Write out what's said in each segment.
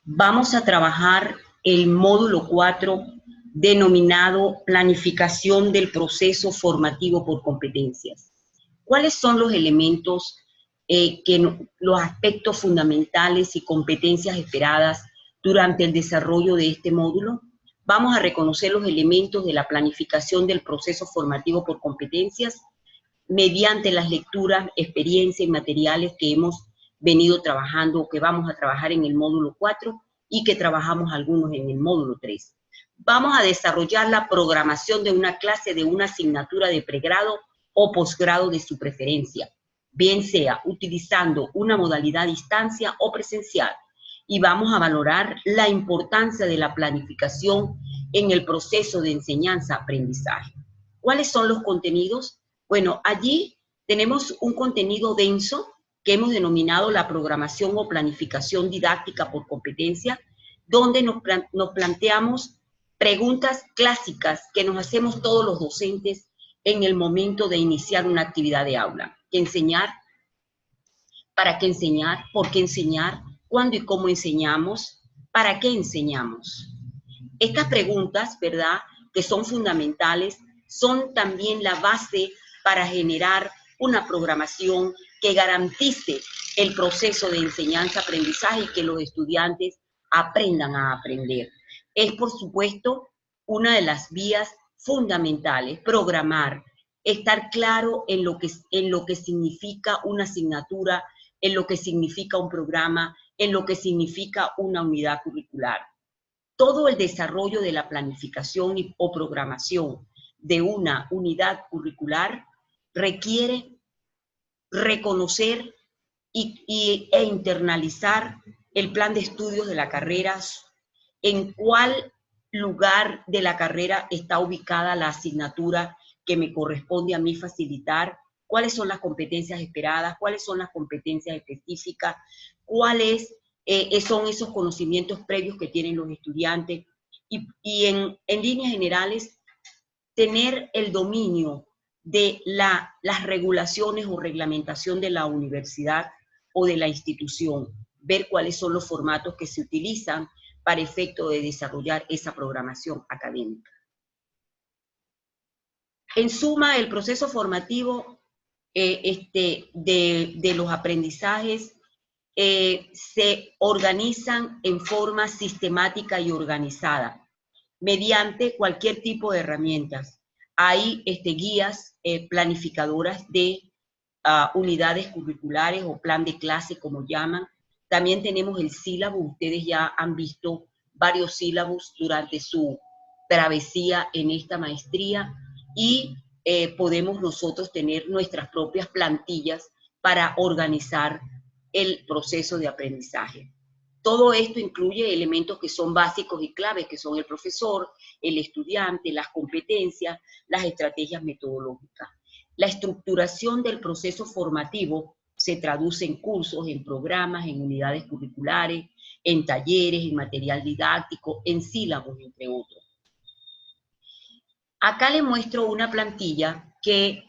vamos a trabajar el módulo 4 denominado Planificación del proceso formativo por competencias. ¿Cuáles son los elementos, los aspectos fundamentales y competencias esperadas durante el desarrollo de este módulo? Vamos a reconocer los elementos de la planificación del proceso formativo por competencias mediante las lecturas, experiencias y materiales que hemos venido trabajando o que vamos a trabajar en el módulo 4 y que trabajamos algunos en el módulo 3. Vamos a desarrollar la programación de una clase de una asignatura de pregrado o posgrado de su preferencia, bien sea utilizando una modalidad a distancia o presencial. Y vamos a valorar la importancia de la planificación en el proceso de enseñanza-aprendizaje. ¿Cuáles son los contenidos? Bueno, allí tenemos un contenido denso que hemos denominado la programación o planificación didáctica por competencia, donde nos planteamos preguntas clásicas que nos hacemos todos los docentes en el momento de iniciar una actividad de aula. ¿Qué enseñar? ¿Para qué enseñar? ¿Por qué enseñar? ¿Cuándo y cómo enseñamos? ¿Para qué enseñamos? Estas preguntas, ¿verdad?, que son fundamentales, son también la base para generar una programación que garantice el proceso de enseñanza-aprendizaje y que los estudiantes aprendan a aprender. Es, por supuesto, una de las vías fundamentales, programar, estar claro en lo que significa una asignatura, en lo que significa un programa, en lo que significa una unidad curricular. Todo el desarrollo de la planificación o programación de una unidad curricular requiere reconocer e internalizar el plan de estudios de la carrera, en cuál lugar de la carrera está ubicada la asignatura que me corresponde a mí facilitar, cuáles son las competencias esperadas, cuáles son las competencias específicas, cuáles son esos conocimientos previos que tienen los estudiantes y en líneas generales tener el dominio de las regulaciones o reglamentación de la universidad o de la institución, ver cuáles son los formatos que se utilizan para efecto de desarrollar esa programación académica. En suma, el proceso formativo de los aprendizajes se organizan en forma sistemática y organizada mediante cualquier tipo de herramientas. Hay guías planificadoras de unidades curriculares o plan de clase, como llaman. También tenemos el sílabo. Ustedes ya han visto varios sílabos durante su travesía en esta maestría y podemos nosotros tener nuestras propias plantillas para organizar el proceso de aprendizaje. Todo esto incluye elementos que son básicos y claves, que son el profesor, el estudiante, las competencias, las estrategias metodológicas. La estructuración del proceso formativo se traduce en cursos, en programas, en unidades curriculares, en talleres, en material didáctico, en sílabos, entre otros. Acá les muestro una plantilla que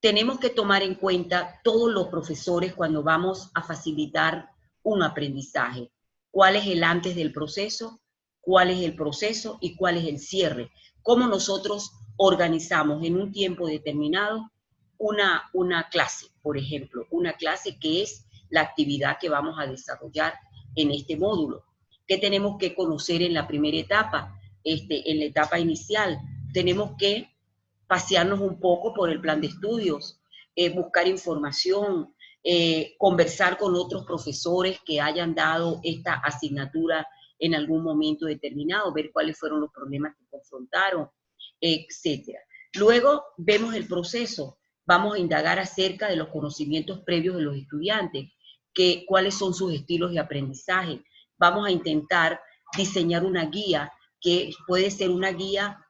tenemos que tomar en cuenta todos los profesores cuando vamos a facilitar un aprendizaje. ¿Cuál es el antes del proceso? ¿Cuál es el proceso? ¿Y cuál es el cierre? ¿Cómo nosotros organizamos en un tiempo determinado una clase, por ejemplo? Una clase que es la actividad que vamos a desarrollar en este módulo. ¿Qué tenemos que conocer en la primera etapa? En la etapa inicial, tenemos que pasearnos un poco por el plan de estudios, buscar información, conversar con otros profesores que hayan dado esta asignatura en algún momento determinado, ver cuáles fueron los problemas que confrontaron, etc. Luego vemos el proceso, vamos a indagar acerca de los conocimientos previos de los estudiantes, cuáles son sus estilos de aprendizaje. Vamos a intentar diseñar una guía que puede ser una guía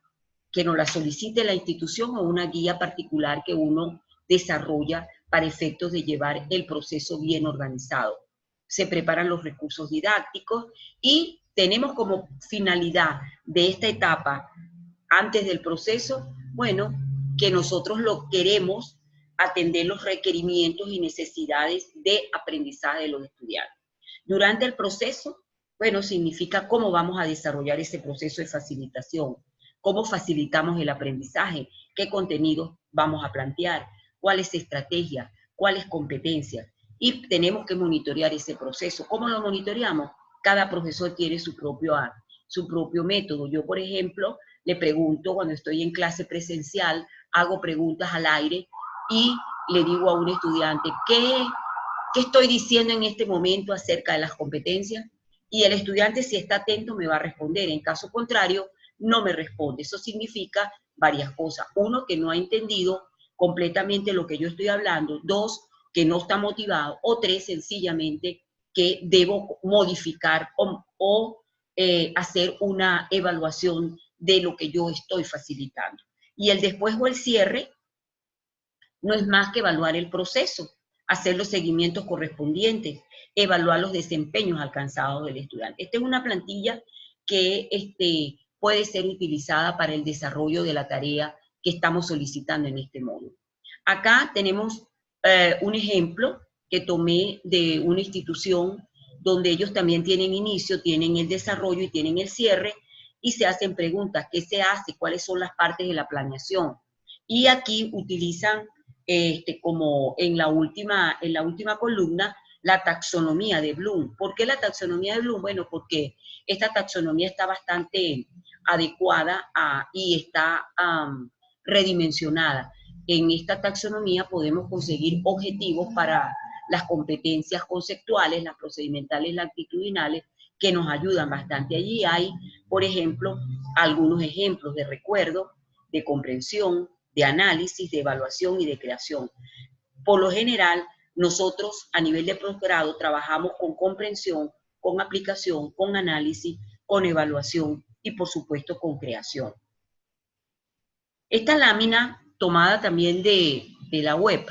que nos la solicite la institución o una guía particular que uno desarrolla para efectos de llevar el proceso bien organizado. Se preparan los recursos didácticos y tenemos como finalidad de esta etapa, antes del proceso, bueno, que nosotros lo queremos atender los requerimientos y necesidades de aprendizaje de los estudiantes. Durante el proceso Bueno, significa cómo vamos a desarrollar ese proceso de facilitación, cómo facilitamos el aprendizaje, qué contenidos vamos a plantear, cuáles estrategias, cuáles competencias. Y tenemos que monitorear ese proceso. ¿Cómo lo monitoreamos? Cada profesor tiene su propio método. Yo, por ejemplo, le pregunto cuando estoy en clase presencial, hago preguntas al aire y le digo a un estudiante, ¿qué estoy diciendo en este momento acerca de las competencias? Y el estudiante, si está atento, me va a responder. En caso contrario, no me responde. Eso significa varias cosas. Uno, que no ha entendido completamente lo que yo estoy hablando. Dos, que no está motivado. O tres, sencillamente, que debo modificar o hacer una evaluación de lo que yo estoy facilitando. Y el después o el cierre no es más que evaluar el proceso, hacer los seguimientos correspondientes, evaluar los desempeños alcanzados del estudiante. Esta es una plantilla que puede ser utilizada para el desarrollo de la tarea que estamos solicitando en este módulo. Acá tenemos un ejemplo que tomé de una institución donde ellos también tienen inicio, tienen el desarrollo y tienen el cierre, y se hacen preguntas, ¿qué se hace? ¿Cuáles son las partes de la planeación? Y aquí utilizan como en la última columna, la taxonomía de Bloom. ¿Por qué la taxonomía de Bloom? Bueno, porque esta taxonomía está bastante adecuada y está redimensionada. En esta taxonomía podemos conseguir objetivos para las competencias conceptuales, las procedimentales, las actitudinales, que nos ayudan bastante. Allí hay, por ejemplo, algunos ejemplos de recuerdo, de comprensión, de análisis, de evaluación y de creación. Por lo general, nosotros a nivel de posgrado trabajamos con comprensión, con aplicación, con análisis, con evaluación y por supuesto con creación. Esta lámina, tomada también de la web,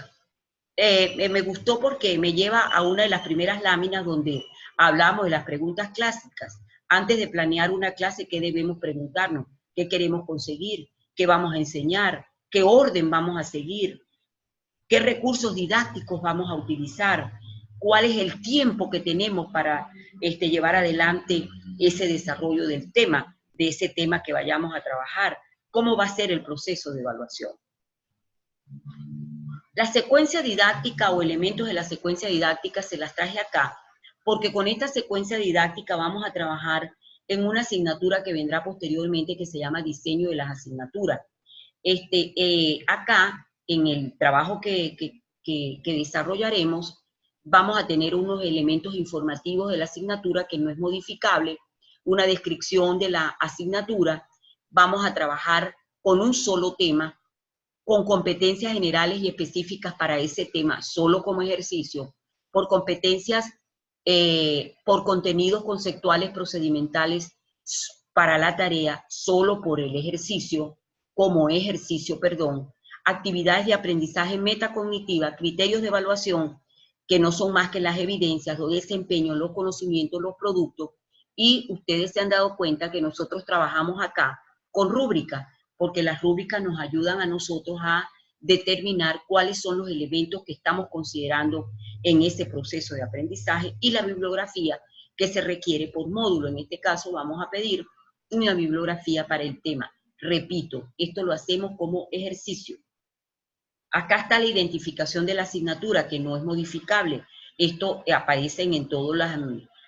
me gustó porque me lleva a una de las primeras láminas donde hablamos de las preguntas clásicas. Antes de planear una clase, ¿qué debemos preguntarnos? ¿Qué queremos conseguir? ¿Qué vamos a enseñar? ¿Qué orden vamos a seguir? ¿Qué recursos didácticos vamos a utilizar? ¿Cuál es el tiempo que tenemos para llevar adelante ese desarrollo del tema, de ese tema que vayamos a trabajar? ¿Cómo va a ser el proceso de evaluación? La secuencia didáctica o elementos de la secuencia didáctica se las traje acá, porque con esta secuencia didáctica vamos a trabajar en una asignatura que vendrá posteriormente que se llama diseño de las asignaturas. Acá, en el trabajo que desarrollaremos, vamos a tener unos elementos informativos de la asignatura que no es modificable, una descripción de la asignatura, vamos a trabajar con un solo tema, con competencias generales y específicas para ese tema, solo como ejercicio, por competencias, por contenidos conceptuales procedimentales para la tarea, solo por el ejercicio, como ejercicio, perdón, actividades de aprendizaje metacognitiva, criterios de evaluación, que no son más que las evidencias, los desempeños, los conocimientos, los productos, y ustedes se han dado cuenta que nosotros trabajamos acá con rúbricas, porque las rúbricas nos ayudan a nosotros a determinar cuáles son los elementos que estamos considerando en ese proceso de aprendizaje y la bibliografía que se requiere por módulo. En este caso vamos a pedir una bibliografía para el tema. Repito, esto lo hacemos como ejercicio. Acá está la identificación de la asignatura, que no es modificable. Esto aparece en todas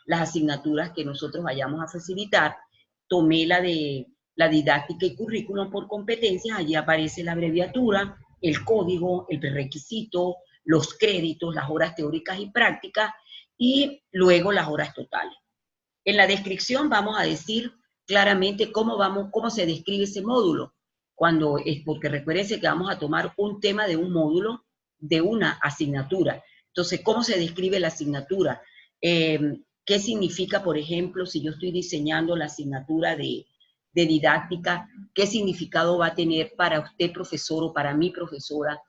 las asignaturas que nosotros vayamos a facilitar. Tomé la de la didáctica y currículum por competencias, allí aparece la abreviatura, el código, el prerequisito, los créditos, las horas teóricas y prácticas, y luego las horas totales. En la descripción vamos a decir claramente cómo se describe ese módulo, porque recuérdense que vamos a tomar un tema de un módulo, de una asignatura. Entonces, ¿cómo se describe la asignatura? ¿Qué significa, por ejemplo, si yo estoy diseñando la asignatura de didáctica, qué significado va a tener para usted, profesor, o para mi profesora,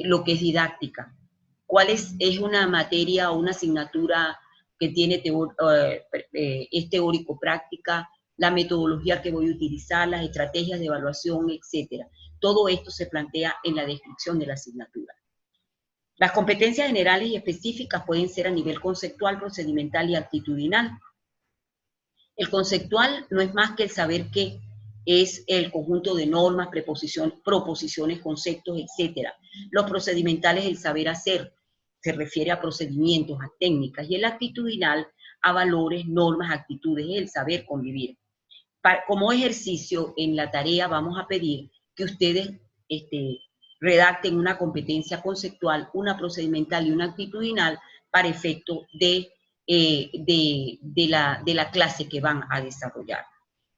lo que es didáctica? ¿Cuál es una materia o una asignatura que tiene es teórico-práctica, la metodología que voy a utilizar, las estrategias de evaluación, etcétera? Todo esto se plantea en la descripción de la asignatura. Las competencias generales y específicas pueden ser a nivel conceptual, procedimental y actitudinal. El conceptual no es más que el saber qué, es el conjunto de normas, proposiciones, conceptos, etc. Los procedimentales, el saber hacer, se refiere a procedimientos, a técnicas, y el actitudinal a valores, normas, actitudes, es el saber convivir. Como ejercicio en la tarea vamos a pedir que ustedes redacten una competencia conceptual, una procedimental y una actitudinal para efecto de la clase que van a desarrollar.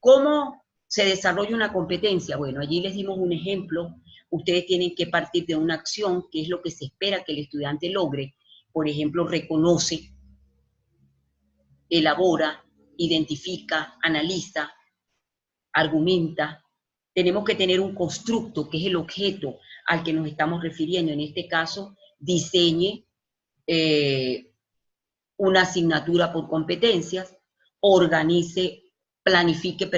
¿Cómo se desarrolla una competencia? Bueno, allí les dimos un ejemplo. Ustedes tienen que partir de una acción, que es lo que se espera que el estudiante logre. Por ejemplo, reconoce, elabora, identifica, analiza, argumenta. Tenemos que tener un constructo, que es el objeto al que nos estamos refiriendo. En este caso, diseñe una asignatura por competencias, planifique,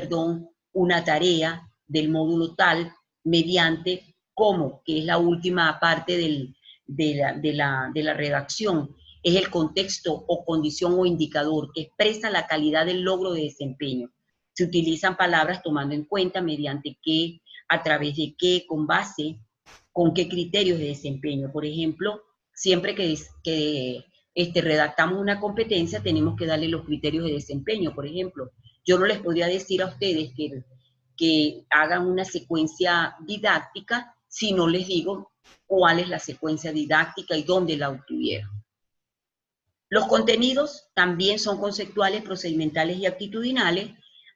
una tarea del módulo tal mediante cómo, que es la última parte de la redacción, es el contexto o condición o indicador que expresa la calidad del logro de desempeño. Se utilizan palabras tomando en cuenta mediante qué, a través de qué, con base, con qué criterios de desempeño. Por ejemplo, siempre que redactamos una competencia, tenemos que darle los criterios de desempeño. Por ejemplo, yo no les podría decir a ustedes que hagan una secuencia didáctica si no les digo cuál es la secuencia didáctica y dónde la obtuvieron. Los contenidos también son conceptuales, procedimentales y actitudinales.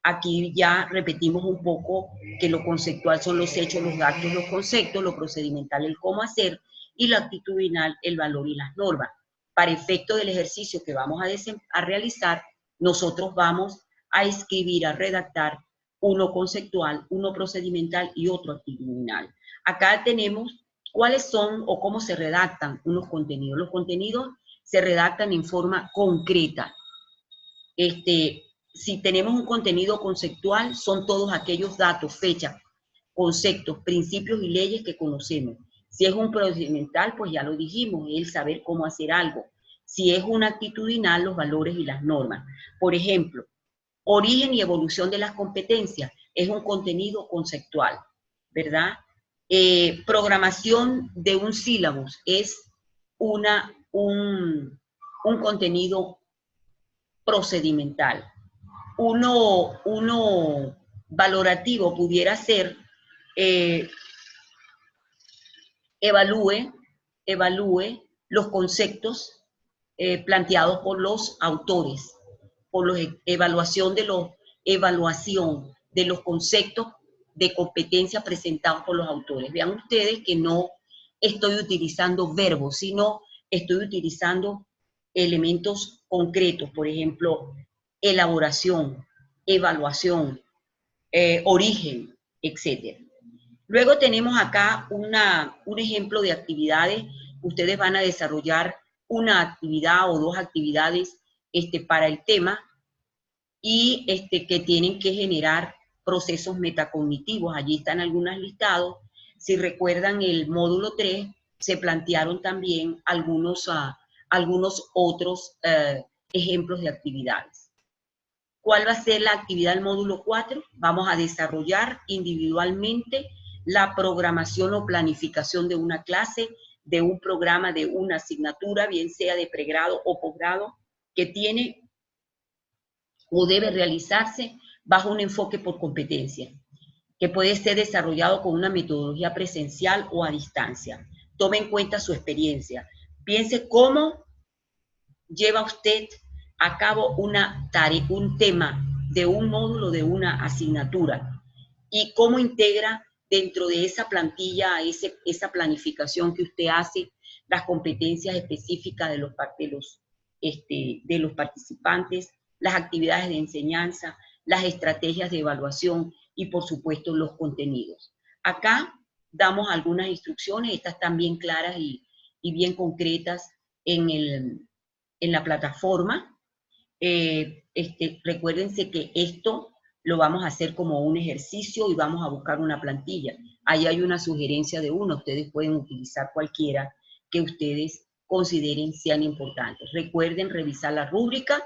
Aquí ya repetimos un poco que lo conceptual son los hechos, los datos, los conceptos, lo procedimental el cómo hacer y lo actitudinal el valor y las normas. Para efecto del ejercicio que vamos a realizar, nosotros vamos a escribir, a redactar uno conceptual, uno procedimental y otro actitudinal. Acá tenemos cuáles son o cómo se redactan unos contenidos. Los contenidos se redactan en forma concreta. Si tenemos un contenido conceptual, son todos aquellos datos, fechas, conceptos, principios y leyes que conocemos. Si es un procedimental, pues ya lo dijimos, es el saber cómo hacer algo. Si es una actitudinal, los valores y las normas. Por ejemplo, origen y evolución de las competencias es un contenido conceptual, ¿verdad? Programación de un sílabus es un contenido procedimental. Uno valorativo pudiera ser evalúe los conceptos planteados por los autores, por la evaluación de los conceptos de competencia presentados por los autores. Vean ustedes que no estoy utilizando verbos, sino estoy utilizando elementos concretos, por ejemplo, elaboración, evaluación, origen, etc. Luego tenemos acá un ejemplo de actividades. Ustedes van a desarrollar una actividad o dos actividades para el tema y que tienen que generar procesos metacognitivos. Allí están algunos listados. Si recuerdan el módulo 3, se plantearon también algunos otros ejemplos de actividades. ¿Cuál va a ser la actividad del módulo 4? Vamos a desarrollar individualmente la programación o planificación de una clase, de un programa, de una asignatura, bien sea de pregrado o posgrado, que tiene o debe realizarse bajo un enfoque por competencia, que puede ser desarrollado con una metodología presencial o a distancia. Tome en cuenta su experiencia. Piense cómo lleva usted a cabo una tarea, un tema de un módulo, de una asignatura, y cómo integra dentro de esa plantilla, esa planificación que usted hace, las competencias específicas de los participantes, las actividades de enseñanza, las estrategias de evaluación y, por supuesto, los contenidos. Acá damos algunas instrucciones, estas están bien claras y bien concretas en la plataforma. Recuérdense que esto lo vamos a hacer como un ejercicio y vamos a buscar una plantilla. Ahí hay una sugerencia de uno, ustedes pueden utilizar cualquiera que ustedes consideren sean importantes. Recuerden revisar la rúbrica.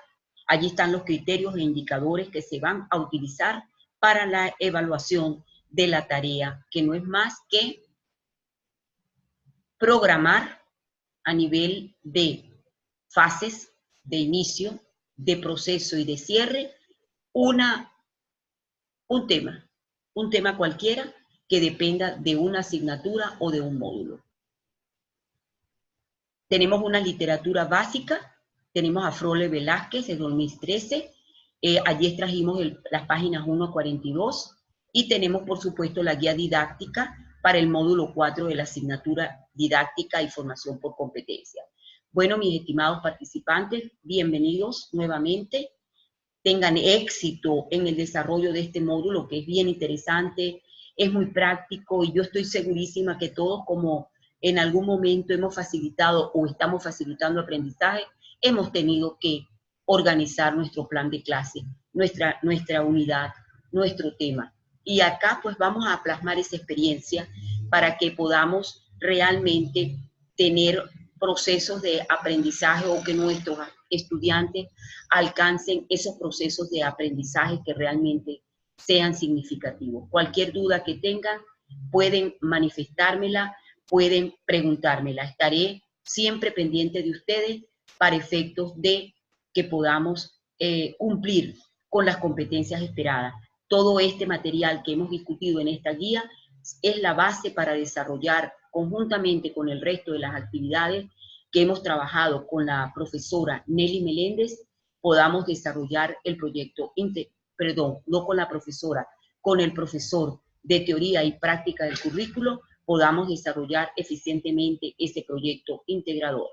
Allí están los criterios e indicadores que se van a utilizar para la evaluación de la tarea, que no es más que programar a nivel de fases, de inicio, de proceso y de cierre, un tema cualquiera que dependa de una asignatura o de un módulo. Tenemos una literatura básica, tenemos a Frole Velázquez de 2013, allí trajimos las páginas 1 a 42, y tenemos por supuesto la guía didáctica para el módulo 4 de la asignatura didáctica y formación por competencia. Bueno, mis estimados participantes, bienvenidos nuevamente. Tengan éxito en el desarrollo de este módulo, que es bien interesante, es muy práctico, y yo estoy segurísima que todos, como en algún momento hemos facilitado o estamos facilitando aprendizaje, hemos tenido que organizar nuestro plan de clase, nuestra unidad, nuestro tema. Y acá pues vamos a plasmar esa experiencia para que podamos realmente tener procesos de aprendizaje, o que nuestros estudiantes alcancen esos procesos de aprendizaje que realmente sean significativos. Cualquier duda que tengan, pueden manifestármela, pueden preguntármela. Estaré siempre pendiente de ustedes para efectos de que podamos cumplir con las competencias esperadas. Todo este material que hemos discutido en esta guía es la base para desarrollar conjuntamente con el resto de las actividades que hemos trabajado con la profesora Nelly Meléndez, podamos desarrollar el proyecto, no con la profesora, con el profesor de teoría y práctica del currículo, podamos desarrollar eficientemente ese proyecto integrador.